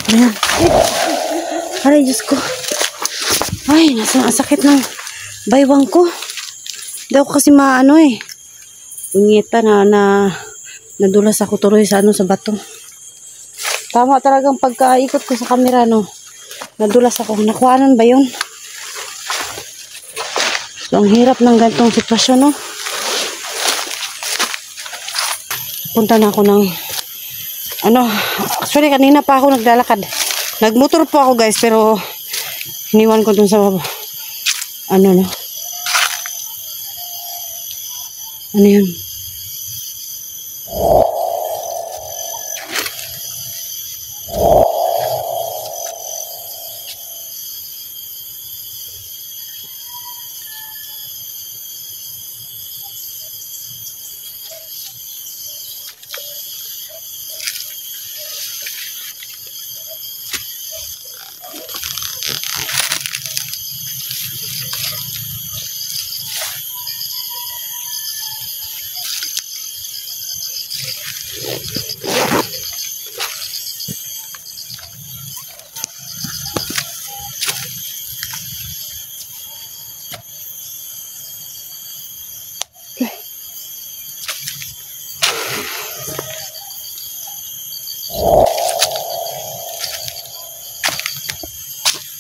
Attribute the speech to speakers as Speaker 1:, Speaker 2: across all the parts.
Speaker 1: Ayan. Aray, Diyos ko. Ay, nasa sakit ng baywang ko. Hindi ako kasi maano eh. Unyeta na nadulas ako tuloy sa sa bato. Tama talagang pagkaikot ko sa camera, no. Nadulas ako. Nakuhanan ba yun? So, ang hirap ng ganitong sitwasyon, no. Punta na ako ng actually kanina pa ako naglalakad. Nagmotor po ako, guys, pero iniwan ko dun sa no. Ano yun?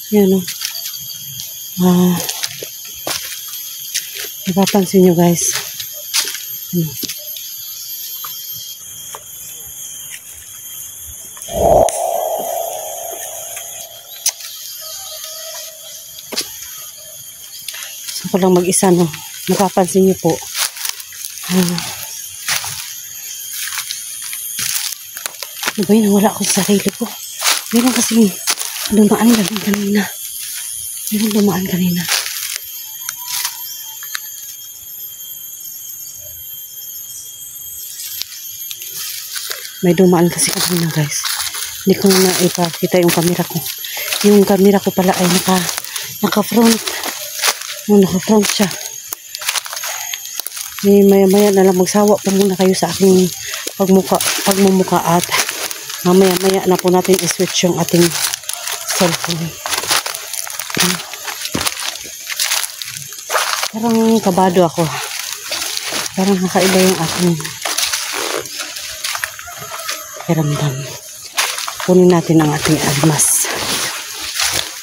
Speaker 1: Yan, no. Napapansin nyo, guys. So, ko lang mag-isa, no. Napapansin nyo po. Ano ba yun? Wala ako sa sarili ko. Meron kasi dumaan kanina. Meron dumaan kanina. May dumaan kasi kanina, guys. Hindi ko na ipakita yung camera ko. Yung camera ko pala ay naka-front. Naka-front siya. Maya-maya na lang magsawa po muna kayo sa aking pagmumuka at mamaya-maya na po natin i-switch yung ating cellphone. Parang kabado ako. Parang nakaiba yung aking pakiramdam. Kunin natin ang ating almas.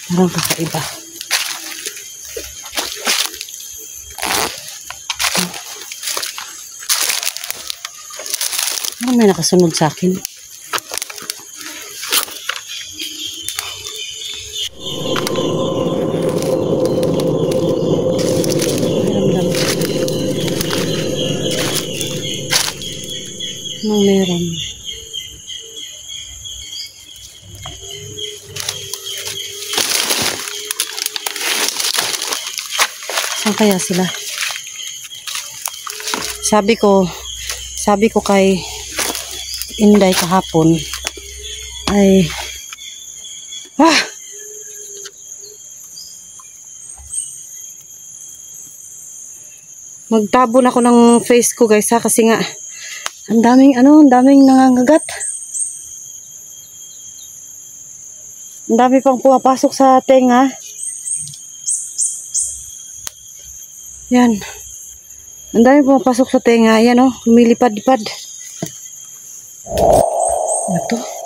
Speaker 1: Parang kakaiba. Parang may nakasunod sa akin. Meron. Saan kaya sila? Sabi ko kay Inday kahapon ay magtabon ako ng face ko, guys, kasi nga ang daming nangangagat. Ang dami pang pumapasok sa tenga. Yan. Ang dami pumapasok sa tenga. Yan, oh. Lumilipad-lipad. Ito.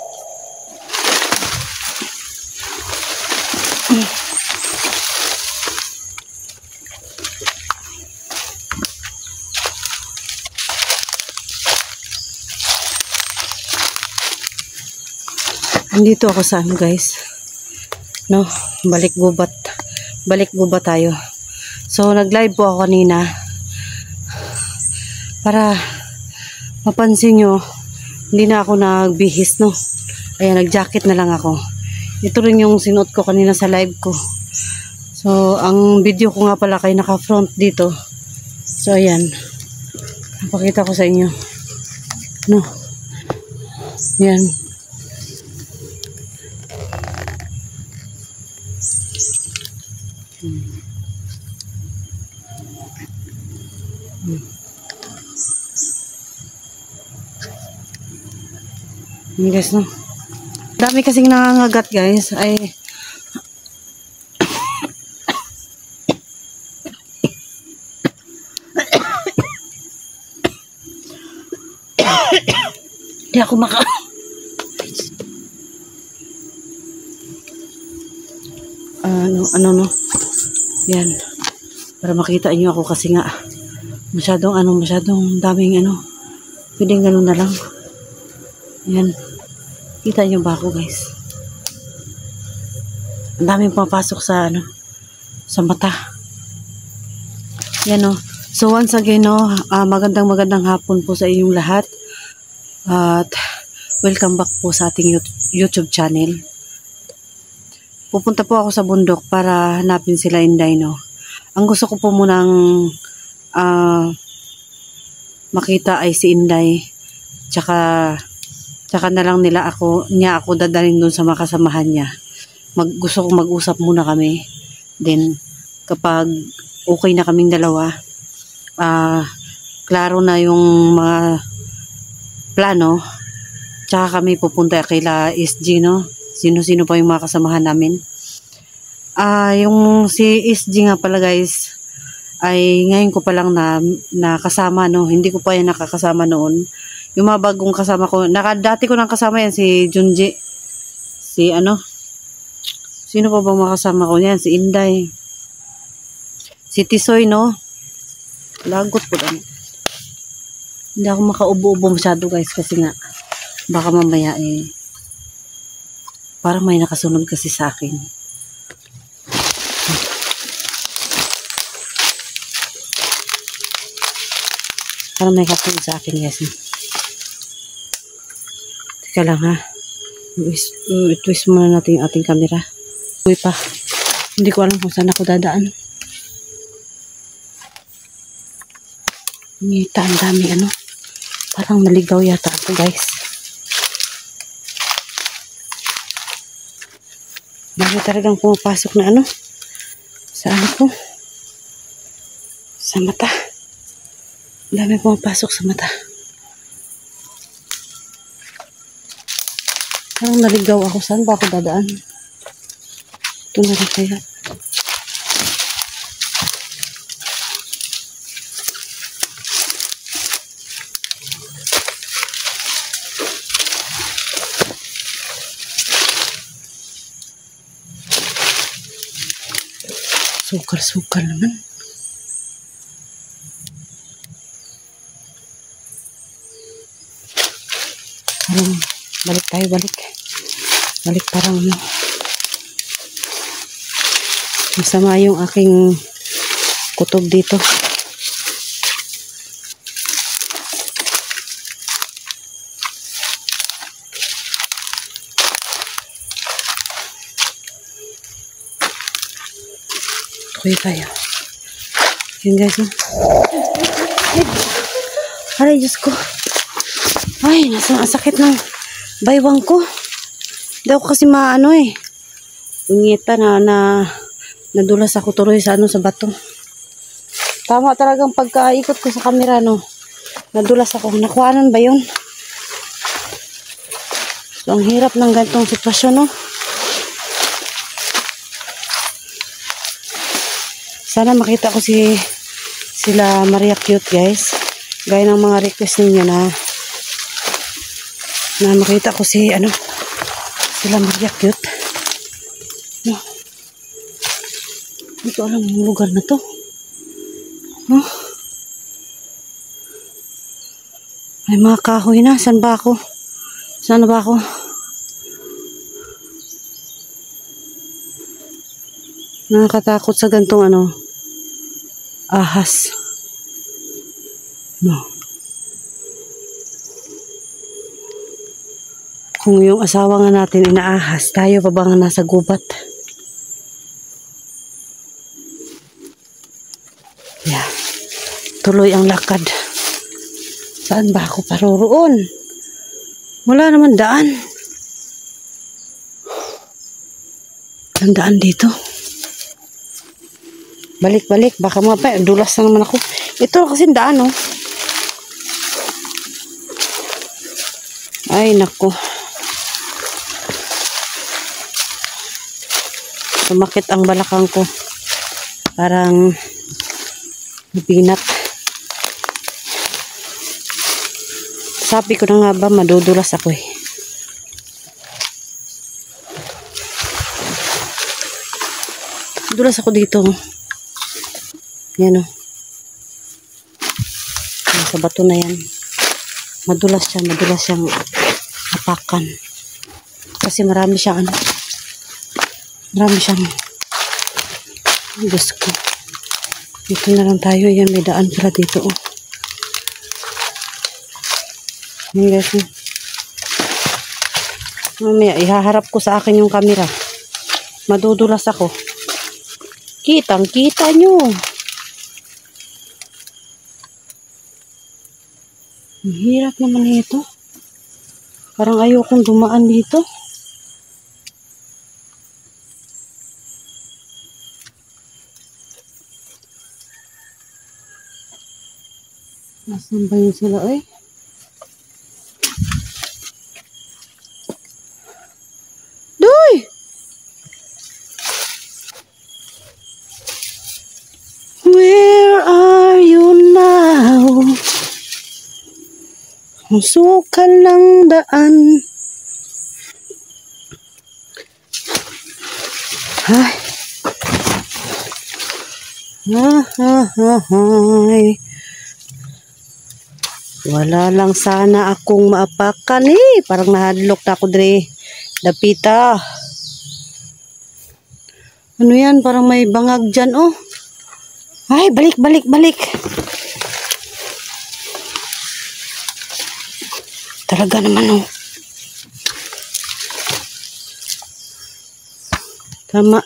Speaker 1: Andito ako sa guys. No, balik gubat tayo. So nag-live po ako kanina para mapansin nyo, hindi na ako nagbihis, no. Ayan, nag-jacket na lang ako. Ito rin yung sinuot ko kanina sa live ko. So ang video ko nga pala kay naka-front dito. So ayan, napakita ko sa inyo, no. Yan. Guys, no. Dami kasing nangangagat guys. Ay, di ako ano, yan. Para makita nyo ako kasi nga, masyadong daming pwedeng ganun na lang. Yan. Kita nyo ba ako guys? Ang daming pumapasok sa sa mata. Yan So once again magandang hapon po sa inyong lahat. At welcome back po sa ating YouTube channel. Pupunta po ako sa bundok para hanapin sila Inday, Ang gusto ko po munang makita ay si Inday. Tsaka na lang niya ako dadalhin doon sa mga kasamahan niya. Gusto kong mag-usap muna kami. Then, kapag okay na kaming dalawa, klaro na yung mga plano, tsaka kami pupunta kayla SG, Sino-sino pa yung mga kasamahan namin. Yung si SG nga pala guys, ay ngayon ko pa lang nakasama, Hindi ko pa yan nakakasama noon. Yung mga bagong kasama ko, dati ko nang kasama yan, si Junji. Sino pa bang makasama ko yan? Si Inday. Si Tisoy, Lagot po lang. Hindi ako makaubo-ubo masyado guys, kasi nga, baka mamaya parang may nakasunod kasi sa akin. Parang may nakasunod sa akin guys. Teka lang ha. I-twist muna natin yung ating camera. Uy pa. Hindi ko alam kung saan ako dadaan. Ngita, ang dami Parang naligaw yata ako guys. Dami talagang pumapasok na sa ko. Sa mata. Dami pumapasok sa mata. Parang naligaw ako. Saan ba ako dadaan? Ito na rin kaya. Sukal-sukal naman. Balik tayo, balik. Balik parang masama yung aking kutob dito. Okay tayo. Yun guys. Aray, Diyos ko. Ay, ang sakit ng baywang ko. Hindi ako kasi Ungita nadulas ako tuloy sa sa bato. Tama talagang pagkaikot ko sa camera, Nadulas ako. Nakuhanan ba yun? So, ang hirap ng ganitong sitwasyon, Sana makita ko sila Maria Cute guys. Gaya ng mga request ninyo na makita ko sila Maria Cute. Hindi ko alam yung lugar na to. May mga kahoy na. Saan ba ako? Saan ba ako? Nakakatakot sa gantong ahas. Kung yung asawa nga natin inaahas, tayo pa ba nga nasa gubat? Yeah. Tuloy ang lakad. Saan ba ako paroroon? Wala naman daan. Ang daan dito. Balik-balik. Baka dulas na naman ako. Ito kasi daan, Ay, nako. Sumakit ang balakang ko. Parang binat. Sabi ko na nga ba, madudulas ako eh. Dulas ako dito. Yan o. Sa bato na yan. Madulas siyang apakan. Kasi marami siyang Diyos ko. Dito na lang tayo. Yan, may daan pala dito. Oh. Yan guys. Mamaya, ihaharap ko sa akin yung camera. Madudulas ako. Kitang-kita nyo. Ang hirap naman ito. Parang ayokong dumaan dito. Nasaan ba yun sila eh? Doy! Where are you now? Ang sukal ng daan. Ay. Wala lang sana akong maapakan eh. Parang nahadlok na ako dre. Dapita. Ano yan? Parang may bangag dyan oh. Ay, balik. Talaga naman oh. Tama.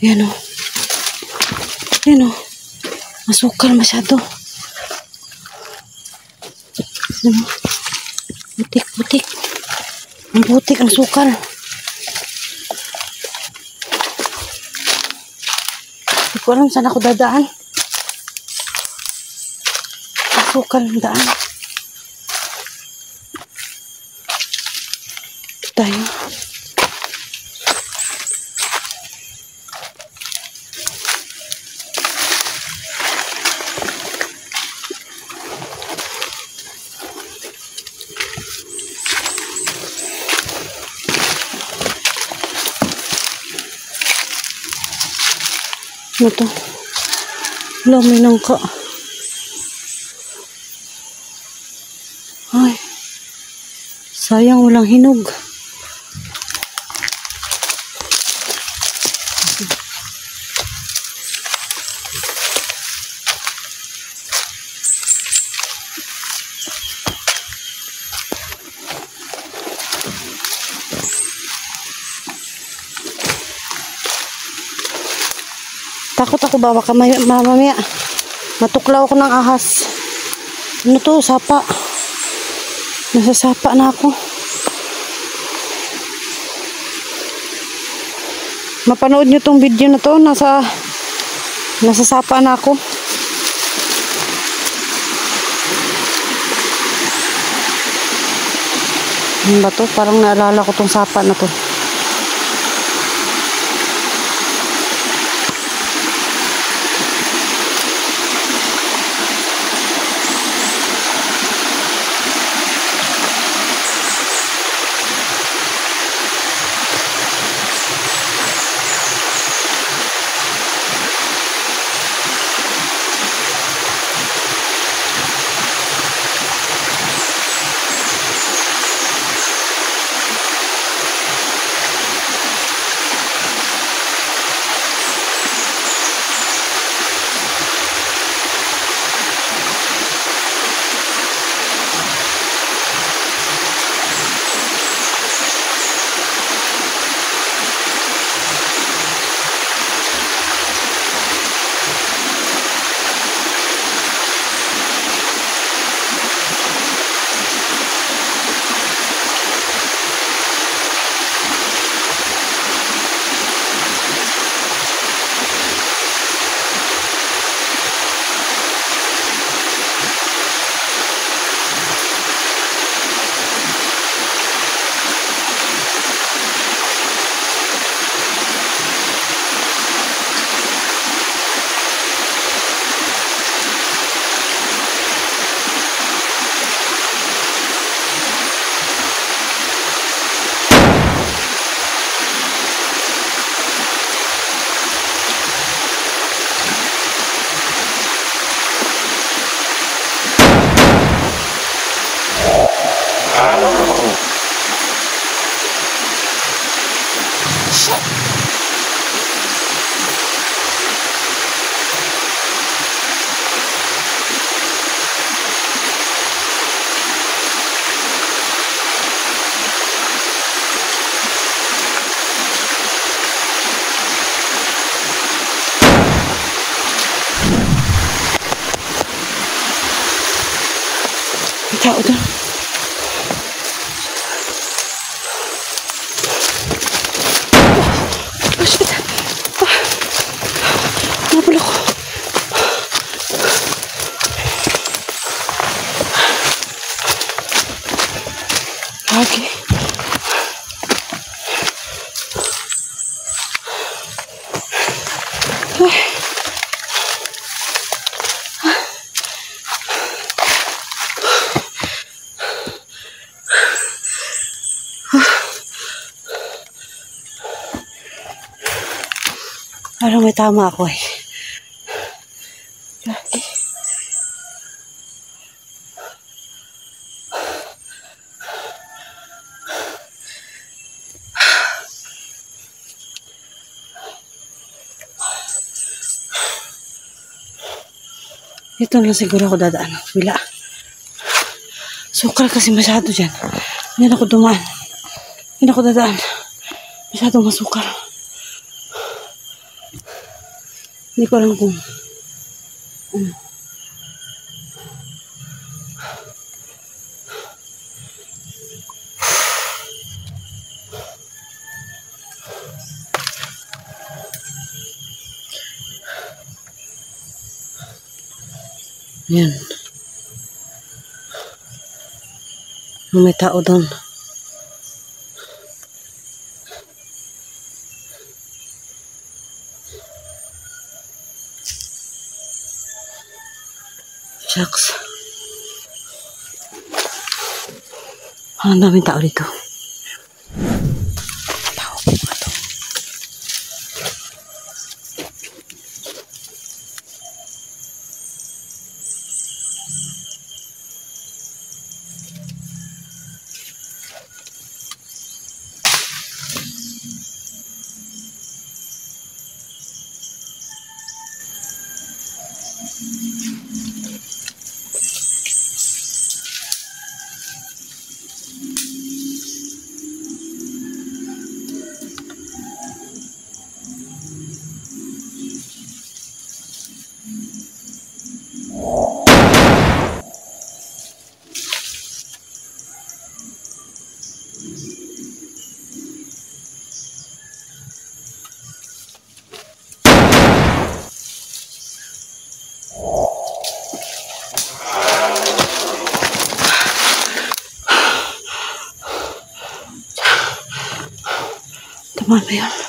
Speaker 1: Yan oh. Masukal masyado. Ano? Butik. Ang butik ang sukal. Hindi ko alam saan ako dadaan. Ang sukal ang daan. Ito tayo. Ano to? Wala, may nangka. Ay. Sayang, walang hinog. Takot ako ba? Baka mamaya matuklaw ako ng ahas. Ano to? Sapa. Nasasapa na ako. Mapanood nyo tong video na to. Nasasapa na ako. Ano ba to? Parang naalala ko tong sapa na to. tao doon. Oh, shit. Nabulok ko. Okay. Parang may tama ako eh. Okay. Dito na siguro ako dadaan. Wala. Sukal kasi masyado dyan. Hindi na ako dumaan. Hindi na ako dadaan. Masyadong masukal. Hindi ko alam kung yan. May tao doon. Shucks. Ang daming tao dito. Tao po ba ito? Tama ba yan?